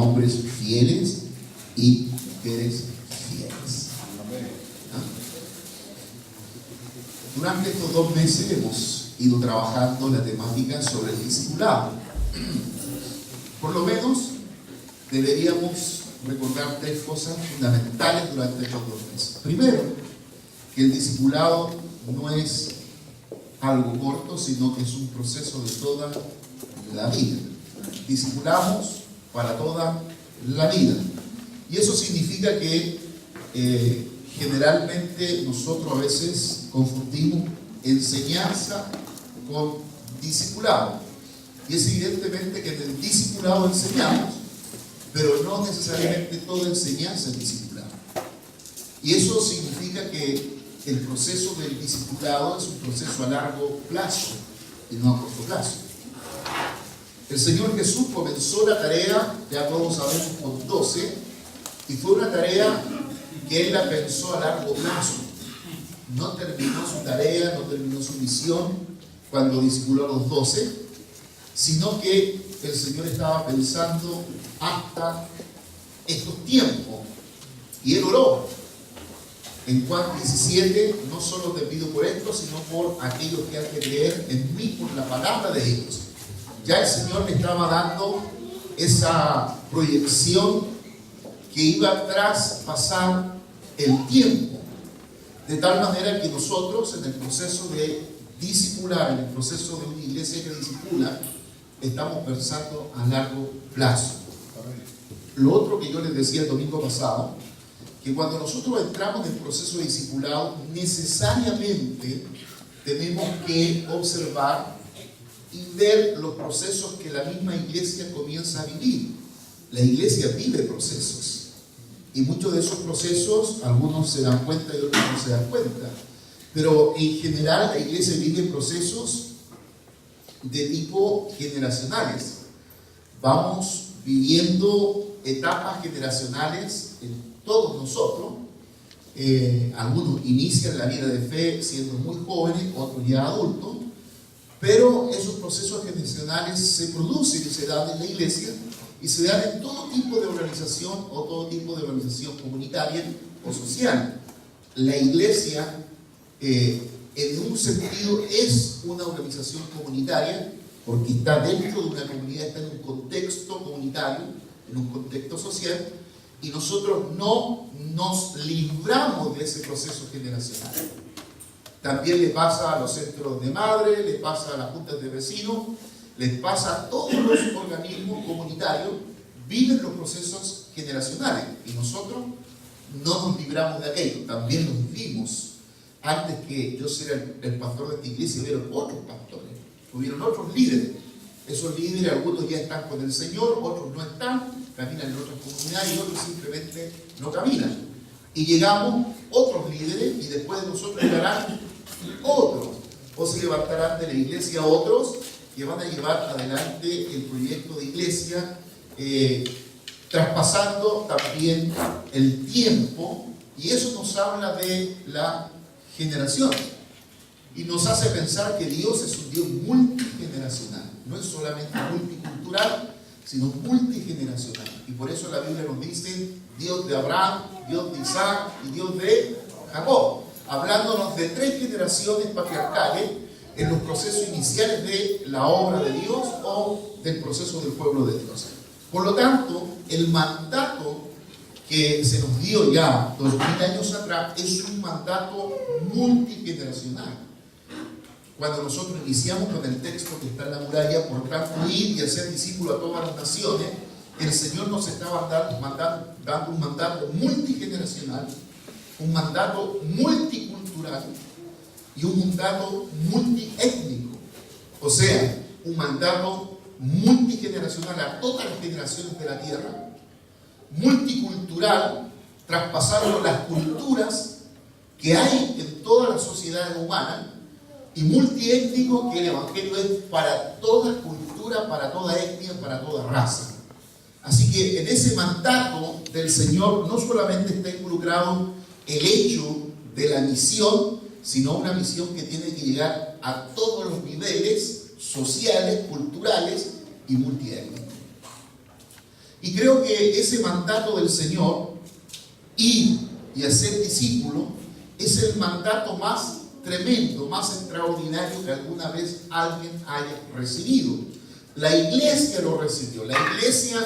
hombres fieles y mujeres fieles. ¿Ah? Durante estos 2 meses hemos ido trabajando la temática sobre el discipulado. Por lo menos deberíamos recordar 3 cosas fundamentales durante estos 2 meses. Primero, que el discipulado no es algo corto, sino que es un proceso de toda la vida. Discipulamos para toda la vida. Y eso significa que generalmente nosotros a veces confundimos enseñanza con discipulado. Y es evidentemente que en el discipulado enseñamos, pero no necesariamente toda enseñanza es discipulado. Y eso significa que el proceso del discipulado es un proceso a largo plazo y no a corto plazo. El Señor Jesús comenzó la tarea, ya todos sabemos, con 12, y fue una tarea que Él la pensó a largo plazo. No terminó su tarea, no terminó su misión cuando discipuló a los 12, sino que el Señor estaba pensando hasta estos tiempos. Y Él oró en Juan 17, no solo te pido por esto, sino por aquellos que han de creer en mí por la palabra de ellos. Ya el Señor le estaba dando esa proyección que iba a traspasar el tiempo, de tal manera que nosotros en el proceso de discipular, en el proceso de una iglesia que discipula, estamos pensando a largo plazo. Lo otro que yo les decía el domingo pasado, que cuando nosotros entramos en el proceso de discipulado, necesariamente tenemos que observar y ver los procesos que la misma iglesia comienza a vivir. La iglesia vive procesos. Y muchos de esos procesos, algunos se dan cuenta y otros no se dan cuenta. Pero en general la iglesia vive procesos de tipo generacionales. Vamos viviendo etapas generacionales en todos nosotros. Algunos inician la vida de fe siendo muy jóvenes, otros ya adultos. Pero esos procesos generacionales se producen y se dan en la iglesia y se dan en todo tipo de organización o todo tipo de organización comunitaria o social. La iglesia, en un sentido, es una organización comunitaria porque está dentro de una comunidad, está en un contexto comunitario, en un contexto social, y nosotros no nos libramos de ese proceso generacional. También le pasa a los centros de madre, le pasa a las juntas de vecinos, les pasa a todos los organismos comunitarios, viven los procesos generacionales y nosotros no nos libramos de aquello, también los vivimos. Antes que yo ser el pastor de esta iglesia, hubieron otros pastores, hubieron otros líderes. Esos líderes, algunos ya están con el Señor, otros no están, caminan en otras comunidades y otros simplemente no caminan. Y llegamos otros líderes y después de nosotros llegarán otros, o se levantarán de la iglesia otros que van a llevar adelante el proyecto de iglesia, traspasando también el tiempo, y eso nos habla de la generación y nos hace pensar que Dios es un Dios multigeneracional, no es solamente multicultural, sino multigeneracional. Y por eso la Biblia nos dice Dios de Abraham, Dios de Isaac y Dios de Jacob, hablándonos de 3 generaciones patriarcales en los procesos iniciales de la obra de Dios o del proceso del pueblo de Dios. Por lo tanto, el mandato que se nos dio ya 2000 años atrás es un mandato multigeneracional. Cuando nosotros iniciamos con el texto que está en la muralla, por tanto ir y hacer discípulos a todas las naciones, el Señor nos estaba dando un mandato multigeneracional, un mandato multicultural y un mandato multiétnico. O sea, un mandato multigeneracional a todas las generaciones de la tierra, multicultural, traspasando las culturas que hay en todas las sociedades humanas, y multiétnico, que el Evangelio es para toda cultura, para toda etnia, para toda raza. Así que en ese mandato del Señor no solamente está involucrado el hecho de la misión, sino una misión que tiene que llegar a todos los niveles sociales, culturales y multiétnicos. Y creo que ese mandato del Señor, ir y hacer discípulo, es el mandato más tremendo, más extraordinario que alguna vez alguien haya recibido. La iglesia lo recibió. La iglesia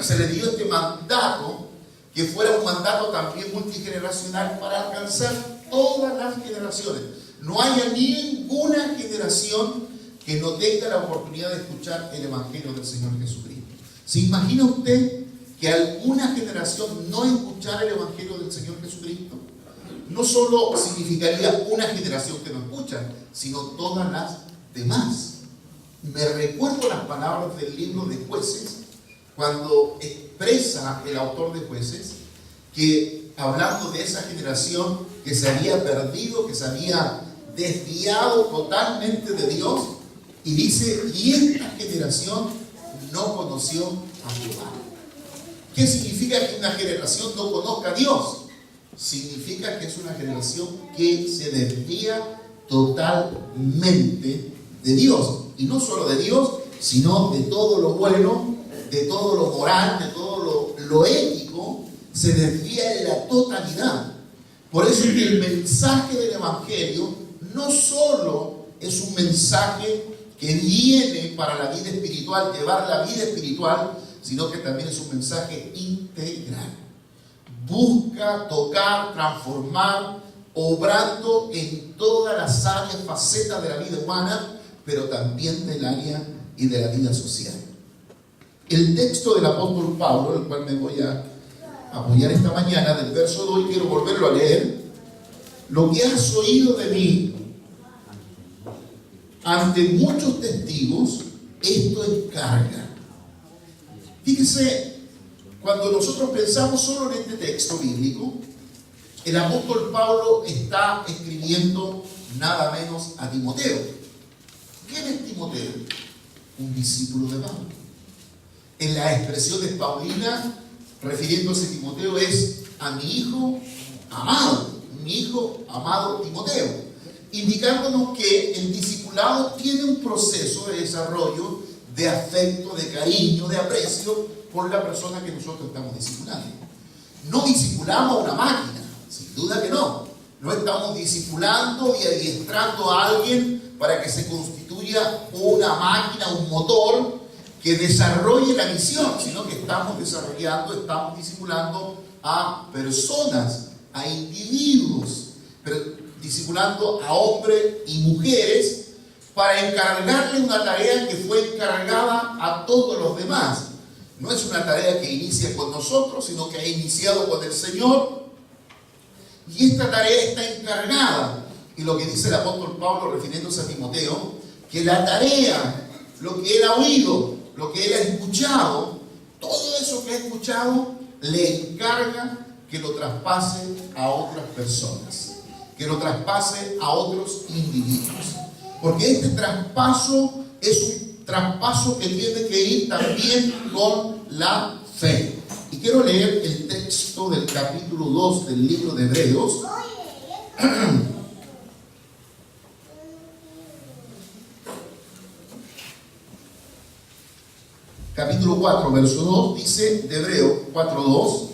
se le dio este mandato, que fuera un mandato también multigeneracional para alcanzar todas las generaciones. No haya ninguna generación que no tenga la oportunidad de escuchar el Evangelio del Señor Jesucristo. ¿Se imagina usted que alguna generación no escuchara el Evangelio del Señor Jesucristo? No solo significaría una generación que no escucha, sino todas las demás. Me recuerdo las palabras del libro de Jueces, cuando expresa el autor de Jueces, que hablando de esa generación que se había perdido, que se había desviado totalmente de Dios, y dice, y esta generación no conoció a Jehová. ¿Qué significa que una generación no conozca a Dios? Significa que es una generación que se desvía totalmente de Dios. Y no solo de Dios, sino de todo lo bueno, de todo lo moral, de todo lo ético, se desvía en la totalidad. Por eso es que el mensaje del Evangelio no solo es un mensaje que viene para la vida espiritual, llevar la vida espiritual, sino que también es un mensaje integral. Busca tocar, transformar, obrando en todas las áreas, facetas de la vida humana, pero también del área y de la vida social. El texto del apóstol Pablo, el cual me voy a apoyar esta mañana, del verso 2, y quiero volverlo a leer. Lo que has oído de mí ante muchos testigos, esto encarga. Fíjese, cuando nosotros pensamos solo en este texto bíblico, el apóstol Pablo está escribiendo nada menos a Timoteo. ¿Quién es Timoteo? Un discípulo de Pablo. En las expresiones paulinas, refiriéndose a Timoteo, es a mi hijo amado, mi hijo amado Timoteo, indicándonos que el discipulado tiene un proceso de desarrollo, de afecto, de cariño, de aprecio por la persona que nosotros estamos discipulando. No discipulamos a una máquina, sin duda que no. No estamos discipulando y adiestrando a alguien para que se constituya una máquina, un motor que desarrolle la misión, sino que estamos discipulando a personas, a individuos, pero discipulando a hombres y mujeres para encargarle una tarea que fue encargada a todos los demás. No es una tarea que inicia con nosotros, sino que ha iniciado con el Señor, y esta tarea está encargada. Y lo que dice el apóstol Pablo refiriéndose a Timoteo, que la tarea, lo que él ha oído, lo que él ha escuchado, todo eso que ha escuchado, le encarga que lo traspase a otras personas, que lo traspase a otros individuos. Porque este traspaso es un traspaso que tiene que ir también con la fe. Y quiero leer el texto del capítulo 2 del libro de Hebreos. Capítulo 4, verso 2, dice de Hebreos 4:2,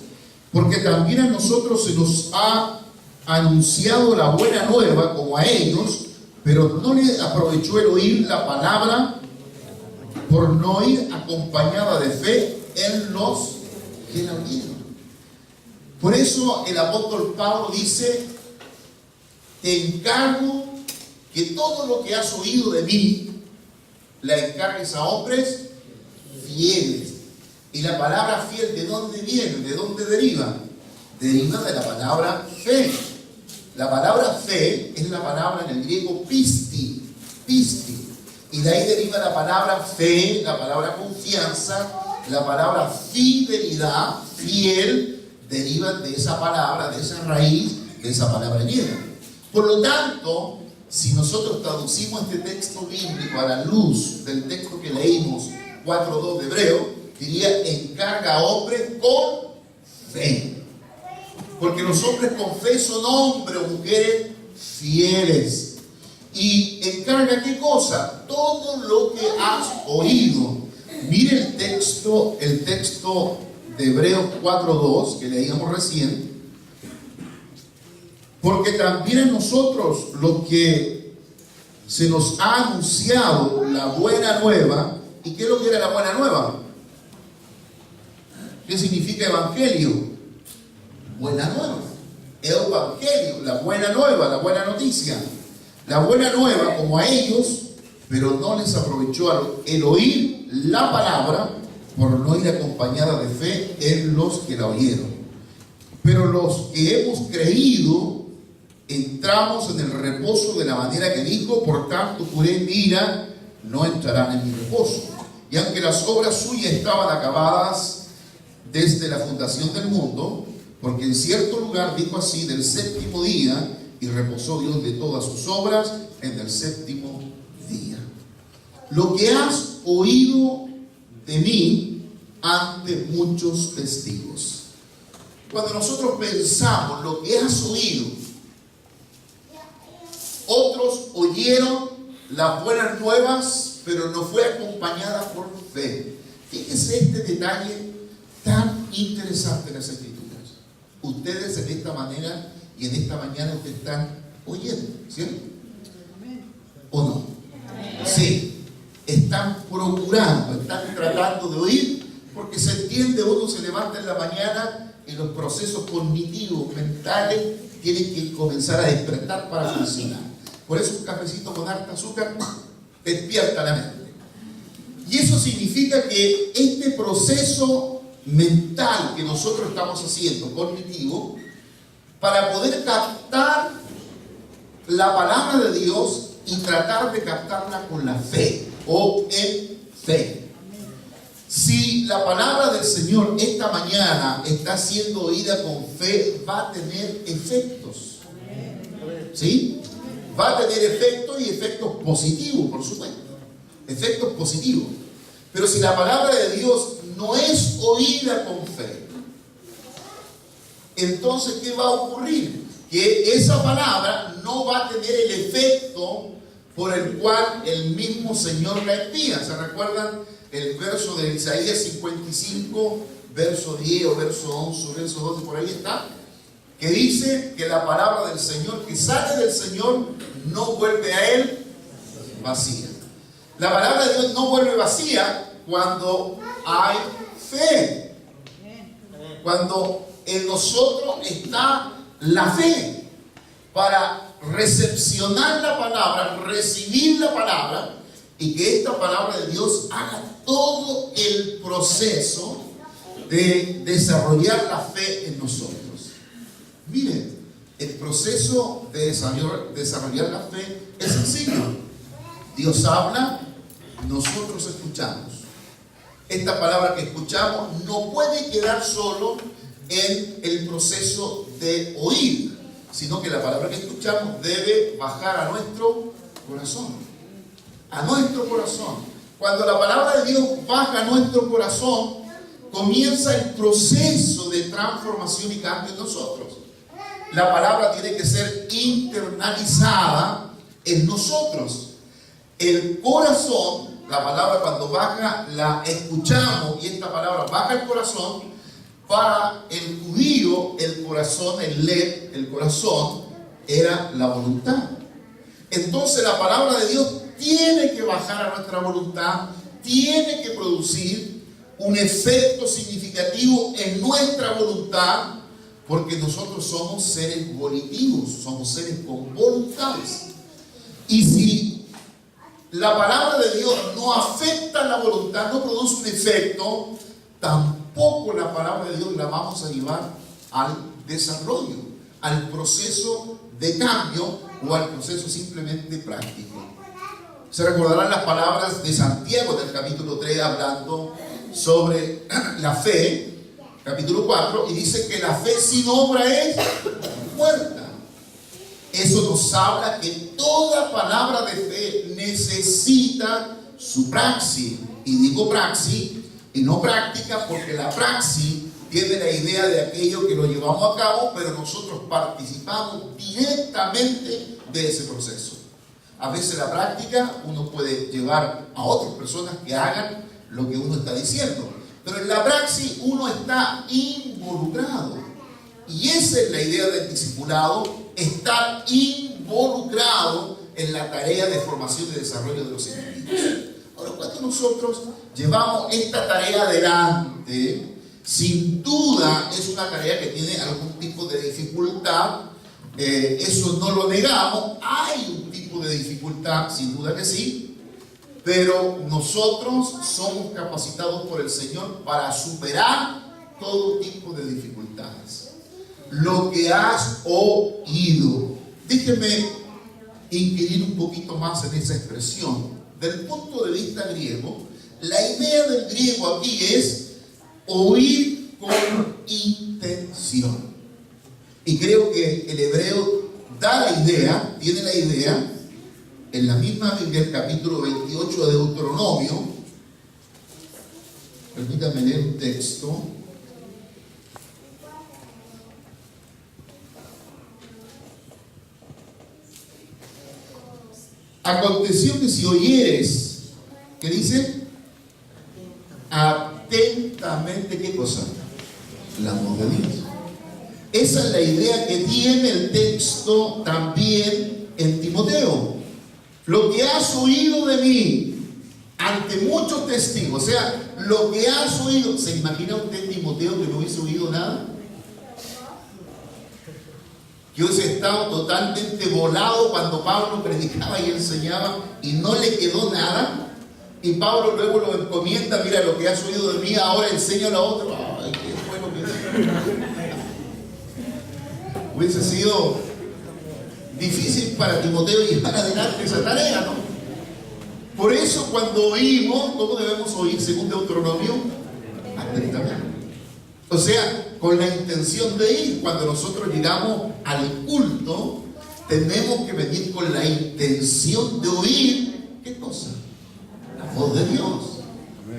porque también a nosotros se nos ha anunciado la buena nueva como a ellos, pero no les aprovechó el oír la palabra por no ir acompañada de fe en los que la oyeron. Por eso el apóstol Pablo dice, te encargo que todo lo que has oído de mí, la encargues a hombres fieles. Y la palabra fiel, ¿de dónde viene? ¿De dónde deriva? Deriva de la palabra fe. La palabra fe es la palabra en el griego pisti, y de ahí deriva la palabra fe, la palabra confianza, la palabra fidelidad, fiel, derivan de esa palabra, de esa raíz, de esa palabra griega. Por lo tanto, si nosotros traducimos este texto bíblico a la luz del texto que leímos, 4:2 de Hebreo, diría, encarga a hombres con fe. Porque los hombres con fe son hombres o mujeres fieles. Y encarga ¿qué cosa? Todo lo que has oído. Mire el texto de Hebreos 4:2 que leíamos recién. Porque también a nosotros, los que se nos ha anunciado la buena nueva. ¿Y qué es lo que era la buena nueva? ¿Qué significa evangelio? Buena nueva. Evangelio, la buena nueva, la buena noticia. La buena nueva, como a ellos, pero no les aprovechó el oír la palabra por no ir acompañada de fe en los que la oyeron. Pero los que hemos creído entramos en el reposo de la manera que dijo: por tanto juré en mi ira, no entrarán en mi reposo. Y aunque las obras suyas estaban acabadas desde la fundación del mundo, porque en cierto lugar dijo así: del séptimo día, y reposó Dios de todas sus obras en el séptimo día. Lo que has oído de mí ante muchos testigos. Cuando nosotros pensamos lo que has oído, otros oyeron las buenas nuevas, pero no fue acompañada por fe. Fíjese este detalle tan interesante en las Escrituras. Ustedes en esta manera y en esta mañana ustedes están oyendo, ¿cierto? ¿O no? Sí, están procurando, están tratando de oír, porque se entiende, uno se levanta en la mañana y los procesos cognitivos, mentales, tienen que comenzar a despertar para funcionar. Por eso un cafecito con harta azúcar despierta la mente. Y eso significa que este proceso mental que nosotros estamos haciendo, cognitivo, para poder captar la palabra de Dios y tratar de captarla con la fe o en fe. Si la palabra del Señor esta mañana está siendo oída con fe, va a tener efectos. ¿Sí? Va a tener efectos y efectos positivos, por supuesto. Efectos positivos. Pero si la palabra de Dios no es oída con fe, entonces ¿qué va a ocurrir? Que esa palabra no va a tener el efecto por el cual el mismo Señor la envía. ¿Se recuerdan el verso de Isaías 55, verso 10 o verso 11, verso 12, por ahí está? Que dice que la palabra del Señor que sale del Señor no vuelve a Él vacía. La palabra de Dios no vuelve vacía cuando hay fe. Cuando en nosotros está la fe para recepcionar la palabra, recibir la palabra, y que esta palabra de Dios haga todo el proceso de desarrollar la fe en nosotros. Miren, el proceso de desarrollar la fe es sencillo. Dios habla, nosotros escuchamos. Esta palabra que escuchamos no puede quedar solo en el proceso de oír, sino que la palabra que escuchamos debe bajar a nuestro corazón. A nuestro corazón. Cuando la palabra de Dios baja a nuestro corazón, comienza el proceso de transformación y cambio en nosotros. La palabra tiene que ser internalizada en nosotros. El corazón, la palabra cuando baja, la escuchamos y esta palabra baja al corazón. Para el judío, el corazón, el lev, el corazón, era la voluntad. Entonces la palabra de Dios tiene que bajar a nuestra voluntad, tiene que producir un efecto significativo en nuestra voluntad, porque nosotros somos seres volitivos, somos seres con voluntades. Y si la palabra de Dios no afecta la voluntad, no produce un efecto, tampoco la palabra de Dios la vamos a llevar al desarrollo, al proceso de cambio o al proceso simplemente práctico. Se recordarán las palabras de Santiago del capítulo 3 hablando sobre la fe, capítulo 4, y dice que la fe sin obra es muerta. Eso nos habla que toda palabra de fe necesita su praxis. Y digo praxis y no práctica, porque la praxis tiene la idea de aquello que lo llevamos a cabo, pero nosotros participamos directamente de ese proceso. A veces la práctica uno puede llevar a otras personas que hagan lo que uno está diciendo. Pero en la praxis uno está involucrado. Y esa es la idea del discipulado, estar involucrado en la tarea de formación y desarrollo de los individuos. Ahora, cuando nosotros llevamos esta tarea adelante, sin duda es una tarea que tiene algún tipo de dificultad. Eso no lo negamos, hay un tipo de dificultad, sin duda que sí, pero nosotros somos capacitados por el Señor para superar todo tipo de dificultades. Lo que has oído, déjeme inquirir un poquito más en esa expresión. Del punto de vista griego, la idea del griego aquí es oír con intención. Y creo que el hebreo da la idea, tiene la idea, en la misma Biblia, el capítulo 28 de Deuteronomio. Permítanme leer un texto. Aconteció que si oyeres, ¿qué dice? Atentamente, ¿qué cosa? La voz de Dios. Esa es la idea que tiene el texto también en Timoteo. Lo que has oído de mí ante muchos testigos, o sea, lo que has oído. ¿Se imagina usted, Timoteo, que no hubiese oído nada? Que hubiese estado totalmente volado cuando Pablo predicaba y enseñaba y no le quedó nada. Y Pablo luego lo encomienda: mira, lo que has oído de mí, ahora enséñalo a otro. Ay, qué bueno que hubiese sido difícil para Timoteo llevar adelante esa tarea, ¿no? Por eso, cuando oímos, ¿cómo debemos oír según Deuteronomio? Atentamente. O sea, con la intención de ir. Cuando nosotros llegamos al culto, tenemos que venir con la intención de oír, ¿qué cosa? La voz de Dios.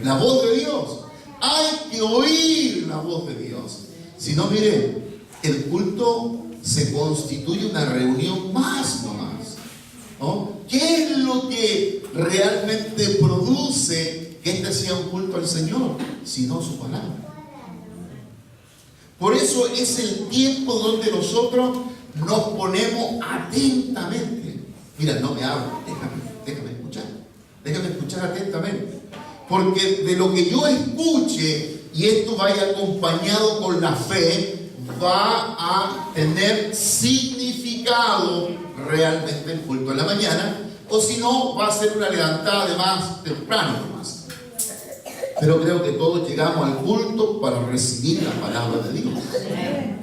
La voz de Dios. Hay que oír la voz de Dios. Si no, mire, el culto se constituye una reunión más nomás, ¿no? ¿Qué es lo que realmente produce que este sea un culto al Señor? Sino su palabra. Por eso es el tiempo donde nosotros nos ponemos atentamente. Mira, no me hables, déjame escuchar atentamente. Porque de lo que yo escuche, y esto vaya acompañado con la fe, va a tener significado realmente el culto en la mañana, o si no, va a ser una levantada de más temprano nomás. Pero creo que todos llegamos al culto para recibir la palabra de Dios.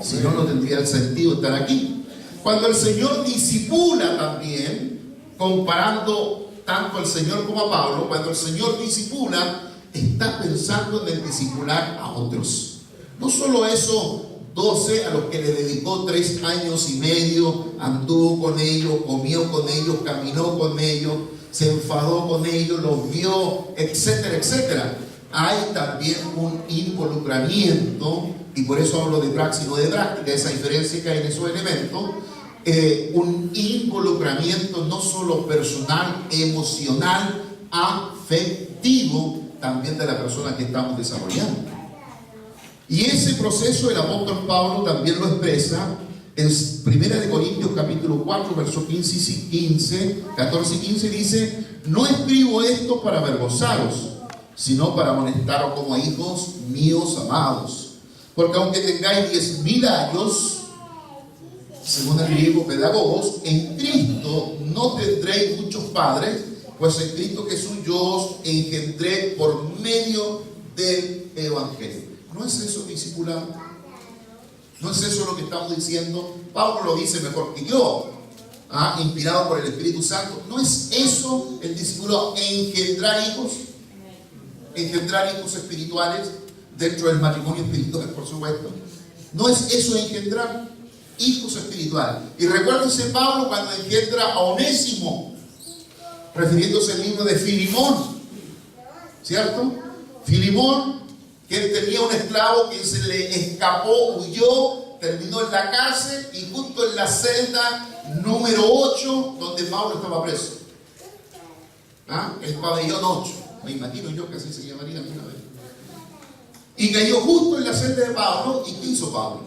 Si no, no tendría el sentido estar aquí. Cuando el Señor discipula también, comparando tanto al Señor como a Pablo, cuando el Señor discipula, está pensando en el discipular a otros. No solo eso, 12 a los que le dedicó 3 años y medio, anduvo con ellos, comió con ellos, caminó con ellos, se enfadó con ellos, los vio, etcétera, etcétera. Hay también un involucramiento, y por eso hablo de praxis, no de práctica, esa diferencia que hay en esos elementos. Un involucramiento no solo personal, emocional, afectivo, también de la persona que estamos desarrollando. Y ese proceso el apóstol Pablo también lo expresa en 1 Corintios capítulo 4, versos 14 y 15, dice: no escribo esto para avergonzaros, sino para amonestaros como hijos míos amados. Porque aunque tengáis 10.000 años, según el griego pedagogos, en Cristo no tendréis muchos padres, pues en Cristo Jesús yo os engendré por medio del Evangelio. ¿No es eso discipulado? ¿No es eso lo que estamos diciendo? Pablo lo dice mejor que yo, inspirado por el Espíritu Santo. ¿No es eso el discipulado? Engendrar hijos. Engendrar hijos espirituales dentro del matrimonio espiritual, por supuesto. ¿No es eso engendrar hijos espirituales? Y recuérdense Pablo cuando engendra a Onésimo, refiriéndose al libro de Filimón, ¿cierto? Filimón, que tenía un esclavo que se le escapó, huyó, terminó en la cárcel y justo en la celda número 8 donde Pablo estaba preso, el pabellón 8. Me imagino yo que así se llamaría alguna vez. Y cayó justo en la celda de Pablo. ¿Y qué hizo Pablo?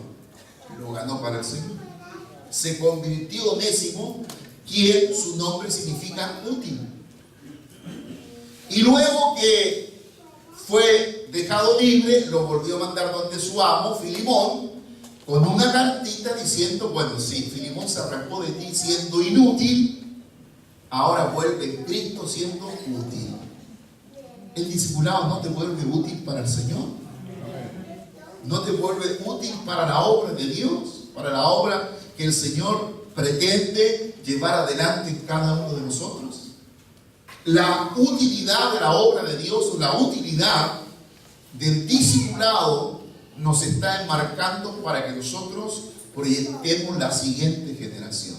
Lo ganó para el Señor. Se convirtió Onésimo, quien su nombre significa útil. Y luego que fue dejado libre, lo volvió a mandar donde su amo, Filimón, con una cartita diciendo, bueno, sí, Filimón se arrancó de ti siendo inútil, ahora vuelve en Cristo siendo útil. El discipulado no te vuelve útil para el Señor, no te vuelve útil para la obra de Dios, para la obra que el Señor pretende llevar adelante en cada uno de nosotros. La utilidad de la obra de Dios, o la utilidad del discipulado, nos está enmarcando para que nosotros proyectemos la siguiente generación.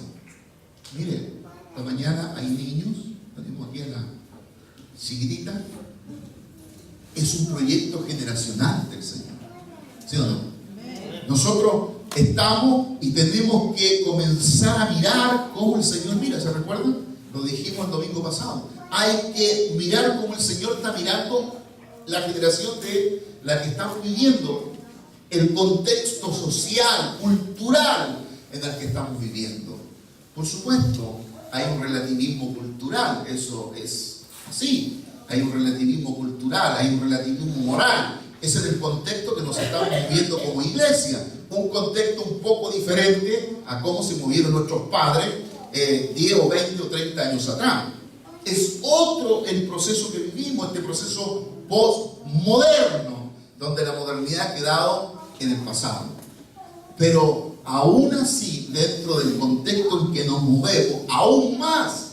Mire, esta mañana hay niños, tenemos aquí a la chiquitita, es un proyecto generacional del Señor, ¿sí o no? Nosotros estamos y tenemos que comenzar a mirar cómo el Señor mira. ¿Se recuerdan? Lo dijimos el domingo pasado. Hay que mirar cómo el Señor está mirando la generación de la que estamos viviendo, el contexto social, cultural en el que estamos viviendo. Por supuesto, hay un relativismo cultural, eso es así. Hay un relativismo cultural, hay un relativismo moral. Ese es el contexto que nos estamos viviendo como iglesia. Un contexto un poco diferente a cómo se movieron nuestros padres 10 o 20 o 30 años atrás. Es otro el proceso que vivimos, este proceso postmoderno, donde la modernidad ha quedado en el pasado. Pero aún así, dentro del contexto en que nos movemos, aún más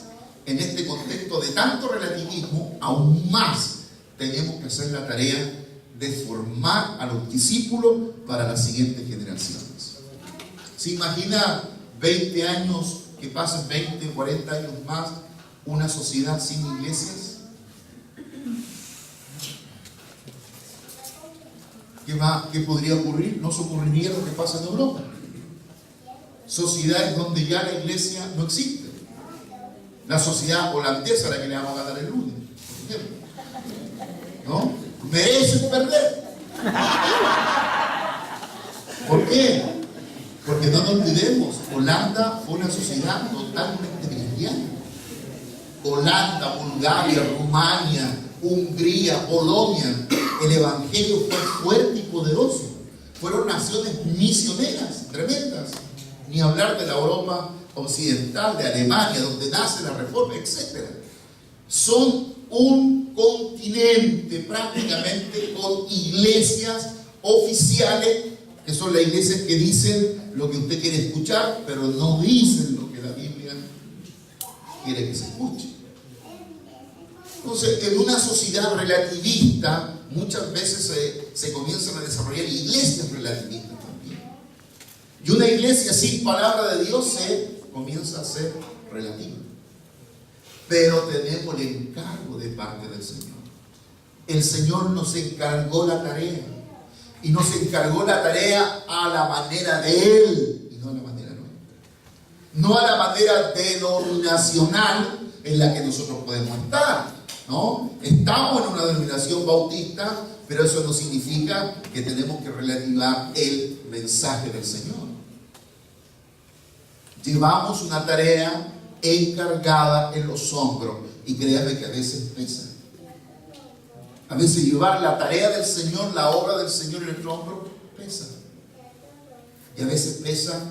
en este contexto de tanto relativismo, aún más tenemos que hacer la tarea de formar a los discípulos para las siguientes generaciones. ¿Se imagina 20 años, que pasen 20, 40 años más, una sociedad sin iglesias? ¿Qué podría ocurrir? No se ocurriría lo que pasa en Europa. Sociedades donde ya la iglesia no existe. La sociedad holandesa a la que le vamos a ganar el lunes, por ejemplo, ¿no? Merecen perder. ¿Por qué? Porque no nos olvidemos, Holanda fue una sociedad totalmente cristiana. Holanda, Bulgaria, Rumania, Hungría, Polonia, el evangelio fue fuerte y poderoso. Fueron naciones misioneras tremendas. Ni hablar de la Europa occidental, de Alemania, donde nace la Reforma, etc. Son un continente prácticamente con iglesias oficiales, que son las iglesias que dicen lo que usted quiere escuchar, pero no dicen lo que la Biblia quiere que se escuche. Entonces, en una sociedad relativista, muchas veces se comienzan a desarrollar iglesias relativistas también. Y una iglesia sin palabra de Dios se comienza a ser relativa. Pero tenemos el encargo de parte del Señor. El Señor nos encargó la tarea. Y nos encargó la tarea a la manera de Él, y no a la manera nuestra. No a la manera denominacional en la que nosotros podemos estar, ¿no? Estamos en una denominación bautista, pero eso no significa que tenemos que relativar el mensaje del Señor. Llevamos una tarea encargada en los hombros, y créanme que a veces pesa. A veces llevar la tarea del Señor, la obra del Señor en el hombro, pesa. Y a veces pesa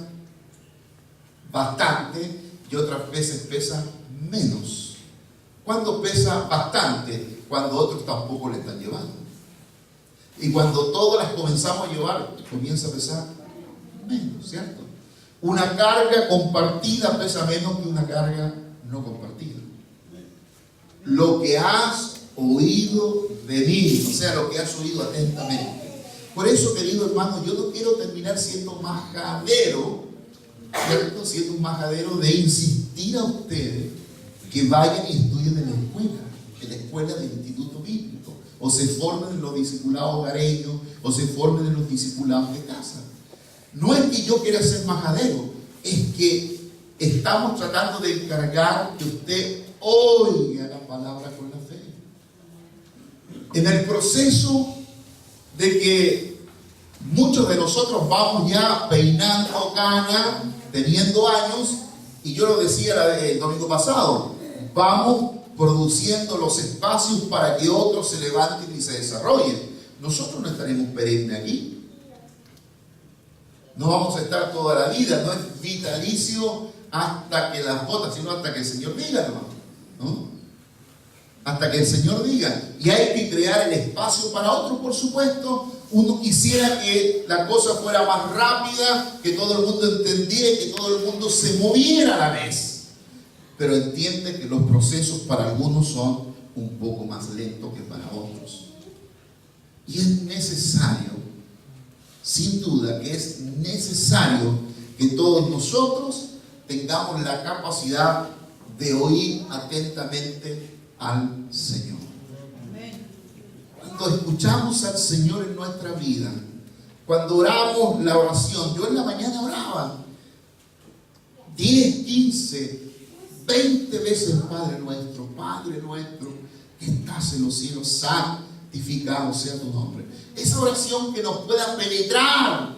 bastante, y otras veces pesa menos. ¿Cuándo pesa bastante? Cuando otros tampoco le están llevando. Y cuando todas las comenzamos a llevar, comienza a pesar menos, ¿cierto? Una carga compartida pesa menos que una carga no compartida. Lo que has oído de mí, o sea, lo que has oído atentamente. Por eso, querido hermano, yo no quiero terminar siendo majadero, ¿cierto? Siendo un majadero de insistir a ustedes que vayan y estudien en la escuela del Instituto Bíblico, o se formen en los discipulados hogareños, o se formen en los discipulados de casa. No es que yo quiera ser majadero, es que estamos tratando de encargar que usted oiga la palabra con la fe. En el proceso de que muchos de nosotros vamos ya peinando cana, teniendo años, y yo lo decía el domingo pasado, vamos produciendo los espacios para que otros se levanten y se desarrollen. Nosotros no estaremos perennes aquí. No vamos a estar toda la vida, no es vitalicio hasta que las botas, sino hasta que el Señor diga, hermano, ¿no? Hasta que el Señor diga. Y hay que crear el espacio para otros, por supuesto. Uno quisiera que la cosa fuera más rápida, que todo el mundo entendiera y que todo el mundo se moviera a la vez. Pero entiende que los procesos para algunos son un poco más lentos que para otros. Y es necesario, sin duda que es necesario que todos nosotros tengamos la capacidad de oír atentamente al Señor. Cuando escuchamos al Señor en nuestra vida, cuando oramos la oración, yo en la mañana oraba 10, 15, 20 veces Padre nuestro, que estás en los cielos, santificado sea tu nombre. Esa oración que nos pueda penetrar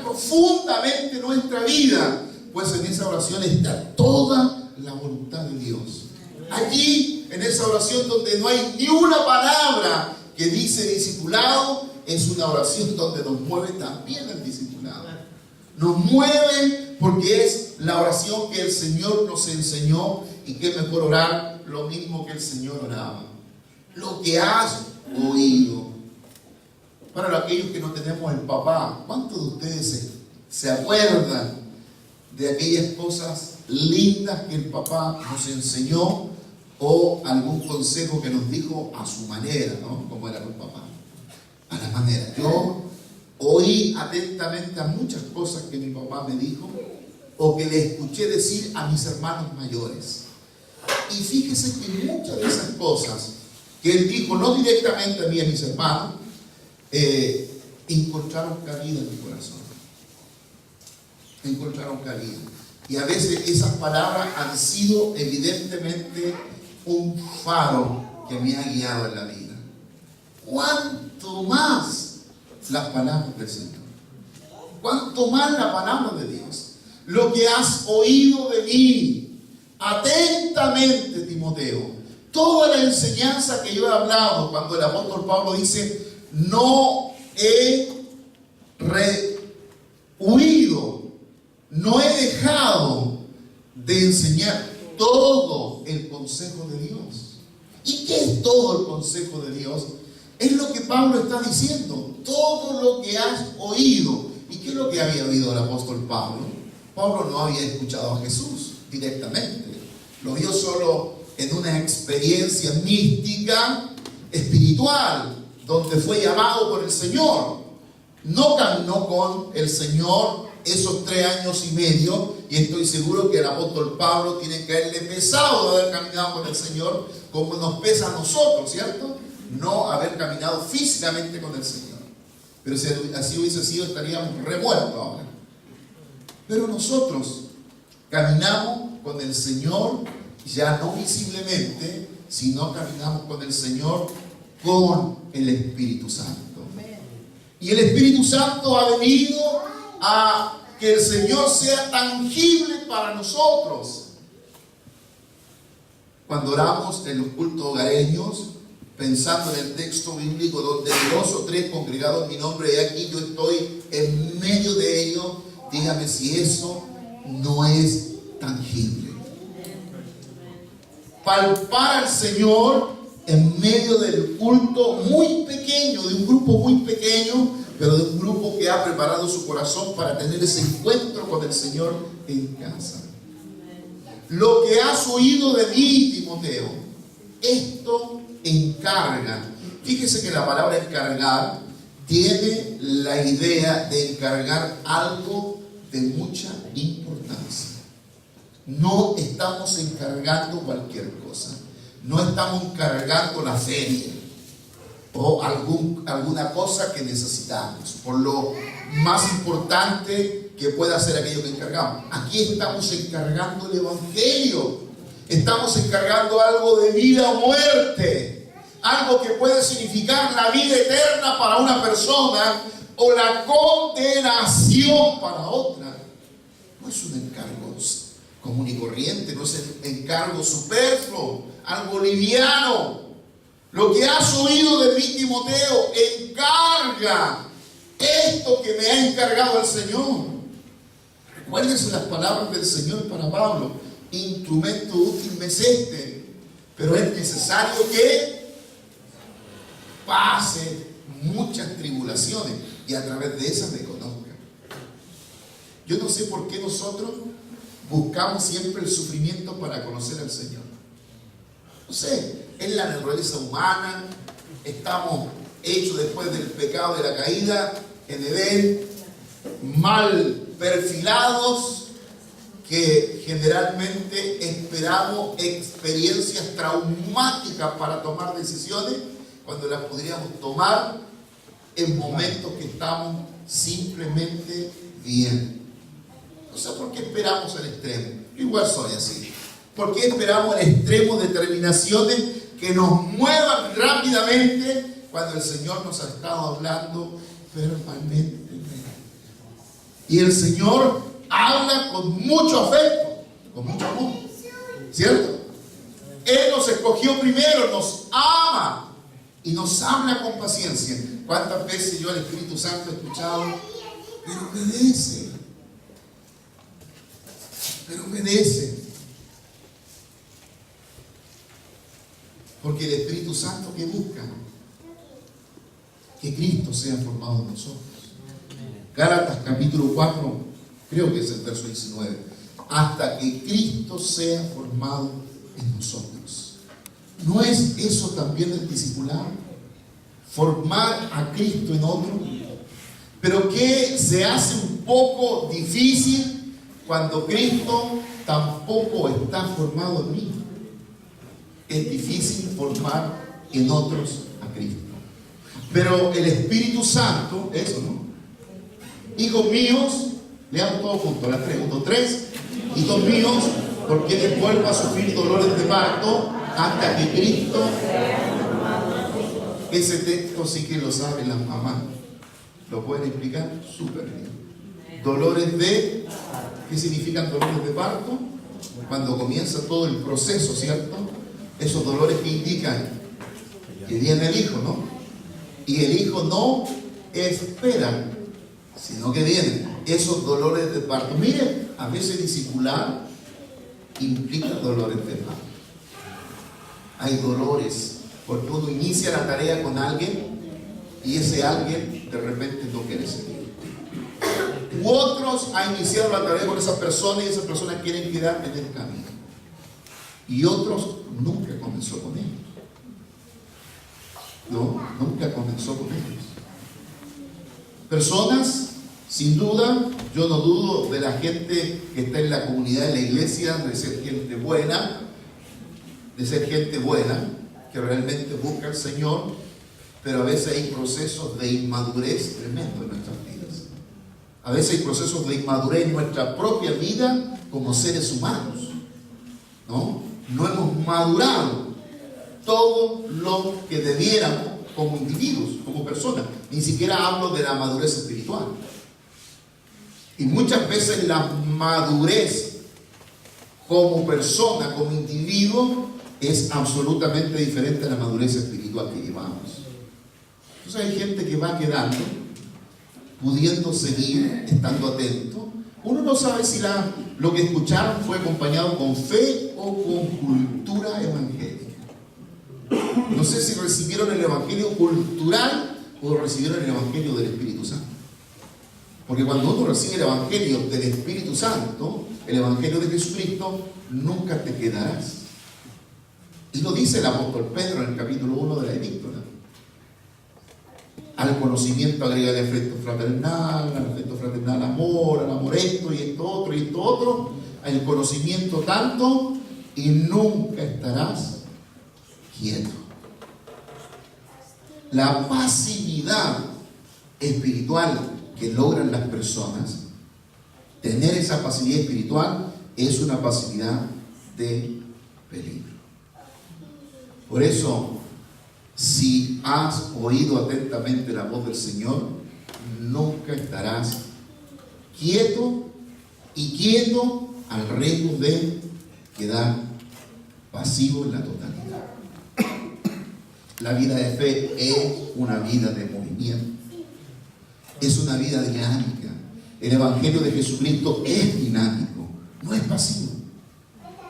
profundamente nuestra vida, pues en esa oración está toda la voluntad de Dios. Allí, en esa oración donde no hay ni una palabra que dice discipulado, es una oración donde nos mueve también el discipulado. Nos mueve porque es la oración que el Señor nos enseñó, y qué mejor orar lo mismo que el Señor oraba. Lo que has oído. Para aquellos que no tenemos el papá, ¿cuántos de ustedes se acuerdan de aquellas cosas lindas que el papá nos enseñó, o algún consejo que nos dijo a su manera, ¿no? Como eran los papás, a la manera? Yo oí atentamente a muchas cosas que mi papá me dijo, o que le escuché decir a mis hermanos mayores. Y fíjese que muchas de esas cosas que él dijo, no directamente a mí y a mis hermanos, encontraron cabida en mi corazón. Encontraron cabida. Y a veces esas palabras han sido evidentemente un faro que me ha guiado en la vida. ¿Cuánto más las palabras del Señor? ¿Cuánto más la palabra de Dios? Lo que has oído de mí atentamente, Timoteo. Toda la enseñanza que yo he hablado, cuando el apóstol Pablo dice, no he huido, no he dejado de enseñar todo el consejo de Dios. ¿Y qué es todo el consejo de Dios? Es lo que Pablo está diciendo, todo lo que has oído. ¿Y qué es lo que había oído el apóstol Pablo? Pablo no había escuchado a Jesús directamente, lo vio solo en una experiencia mística, espiritual, donde fue llamado por el Señor. No caminó con el Señor esos 3 años y medio, y estoy seguro que el apóstol Pablo tiene que haberle pesado de haber caminado con el Señor, como nos pesa a nosotros, ¿cierto? No haber caminado físicamente con el Señor. Pero si así hubiese sido, estaríamos remuertos ahora. Pero nosotros caminamos con el Señor, ya no visiblemente, sino caminamos con el Señor con el Espíritu Santo. Y el Espíritu Santo ha venido a que el Señor sea tangible para nosotros. Cuando oramos en los cultos hogareños, pensando en el texto bíblico donde 2 o 3 congregados en mi nombre, y aquí yo estoy en medio de ellos, dígame si eso no es tangible. Palpar al Señor en medio del culto muy pequeño, de un grupo muy pequeño, pero de un grupo que ha preparado su corazón para tener ese encuentro con el Señor en casa. Lo que has oído de mí, Timoteo, esto encarga. Fíjese que la palabra encargar tiene la idea de encargar algo de mucha importancia. No estamos encargando cualquier cosa. No estamos encargando la feria o alguna cosa que necesitamos, por lo más importante que pueda ser aquello que encargamos. Aquí estamos encargando el Evangelio. Estamos encargando algo de vida o muerte. algo que puede significar la vida eterna para una persona o la condenación para otra, no es un encargo común y corriente, no es un encargo superfluo, algo liviano. Lo que has oído de mí, Timoteo, encarga esto que me ha encargado el Señor. Recuérdense las palabras del Señor para Pablo: instrumento útil me es este, pero es necesario que pase muchas tribulaciones y a través de esas me conozca. Yo no sé por qué nosotros buscamos siempre el sufrimiento para conocer al Señor. No sé, es la naturaleza humana, estamos hechos después del pecado de la caída en Edén, mal perfilados, que generalmente esperamos experiencias traumáticas para tomar decisiones cuando las podríamos tomar en momentos que estamos simplemente bien. No sé por qué esperamos el extremo. Yo igual soy así. ¿Por qué esperamos el extremo de determinaciones que nos muevan rápidamente cuando el Señor nos ha estado hablando verbalmente? Y el Señor habla con mucho afecto, con mucho amor, ¿cierto? Él nos escogió primero, nos ama y nos habla con paciencia. ¿Cuántas veces yo al Espíritu Santo he escuchado: pero obedece, pero obedece? Porque el Espíritu Santo, que busca que Cristo sea formado en nosotros. Gálatas capítulo 4, creo que es el verso 19. Hasta que Cristo sea formado en nosotros. ¿No es eso también el discipulado? Formar a Cristo en otro. Pero que se hace un poco difícil cuando Cristo tampoco está formado en mí. Es difícil formar en otros a Cristo. Pero el Espíritu Santo, eso, ¿no? Hijos míos, leamos todos juntos, la pregunta 3. Hijos míos, ¿por qué les vuelvo a sufrir dolores de parto hasta que Cristo? Ese texto sí que lo saben las mamás. ¿Lo pueden explicar? Súper bien. Dolores de, ¿qué significan dolores de parto? Cuando comienza todo el proceso, ¿cierto? Esos dolores que indican que viene el hijo, ¿no? Y el hijo no espera, sino que viene. Esos dolores de parto. Miren, a veces discipular implica dolores de parto. Hay dolores, porque uno inicia la tarea con alguien y ese alguien de repente no quiere seguir. U otros han iniciado la tarea con esa persona y esas personas quieren quedar en el camino. Y otros nunca comenzó con ellos. No, nunca comenzó con ellos. Personas, sin duda, yo no dudo de la gente que está en la comunidad de la iglesia, de ser gente buena, que realmente busca al Señor, pero a veces hay procesos de inmadurez tremendos en nuestras vidas. A veces hay procesos de inmadurez en nuestra propia vida como seres humanos, ¿no? No hemos madurado todo lo que debiéramos como individuos, como personas. Ni siquiera hablo de la madurez espiritual. Y muchas veces la madurez como persona, como individuo, es absolutamente diferente a la madurez espiritual que llevamos. Entonces hay gente que va quedando, pudiendo seguir, estando atento. Uno no sabe si lo que escucharon fue acompañado con fe o con cultura evangélica. No sé si recibieron el evangelio cultural o recibieron el evangelio del Espíritu Santo. Porque cuando uno recibe el evangelio del Espíritu Santo, el evangelio de Jesucristo, nunca te quedarás. Y lo dice el apóstol Pedro en el capítulo 1 de la Epístola. Al conocimiento agrega el afecto fraternal, al afecto fraternal amor, al amor esto y esto otro y esto otro, al conocimiento tanto, y nunca estarás quieto. La pasividad espiritual que logran las personas, tener esa pasividad espiritual es una pasividad de peligro. Por eso Si has oído atentamente la voz del Señor, nunca estarás quieto al riesgo de quedar pasivo en la totalidad. La vida de fe es una vida de movimiento, es una vida dinámica. El Evangelio de Jesucristo es dinámico, no es pasivo.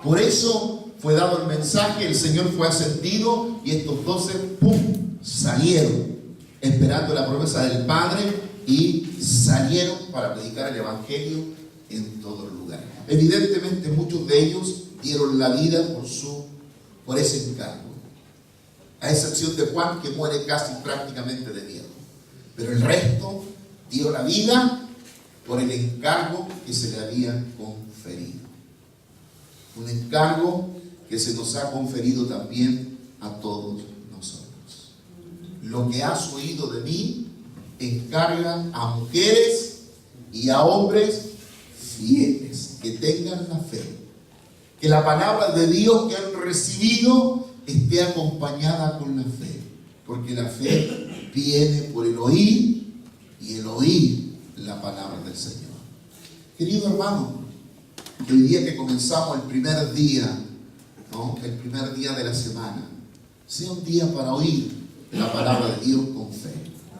Por eso fue dado el mensaje, el Señor fue ascendido y estos 12, ¡pum!, salieron, esperando la promesa del Padre, y salieron para predicar el Evangelio en todo lugar. Evidentemente muchos de ellos dieron la vida por ese encargo, a excepción de Juan, que muere casi prácticamente de viejo. Pero el resto dio la vida por el encargo que se le había conferido. Un encargo que se nos ha conferido también a todos nosotros. Lo que has oído de mí, encarga a mujeres y a hombres fieles, que tengan la fe, que la palabra de Dios que han recibido esté acompañada con la fe, porque la fe viene por el oír, y el oír la palabra del Señor. Querido hermano, que hoy día que comenzamos el primer día, ¿no?, el primer día de la semana, sea un día para oír la palabra de Dios con fe.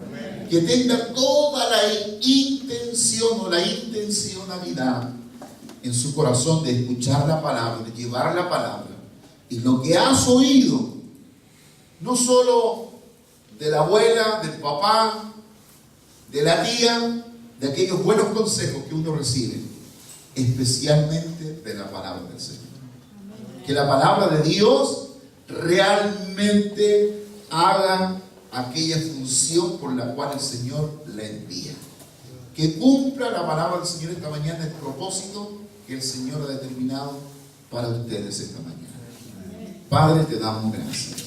Amén. Que tenga toda la intención o la intencionalidad en su corazón de escuchar la palabra, de llevar la palabra. Y lo que has oído, no solo de la abuela, del papá, de la tía, de aquellos buenos consejos que uno recibe, especialmente de la palabra del Señor. Que la palabra de Dios realmente haga aquella función por la cual el Señor la envía. Que cumpla la palabra del Señor esta mañana el propósito que el Señor ha determinado para ustedes esta mañana. Padre, te damos gracias.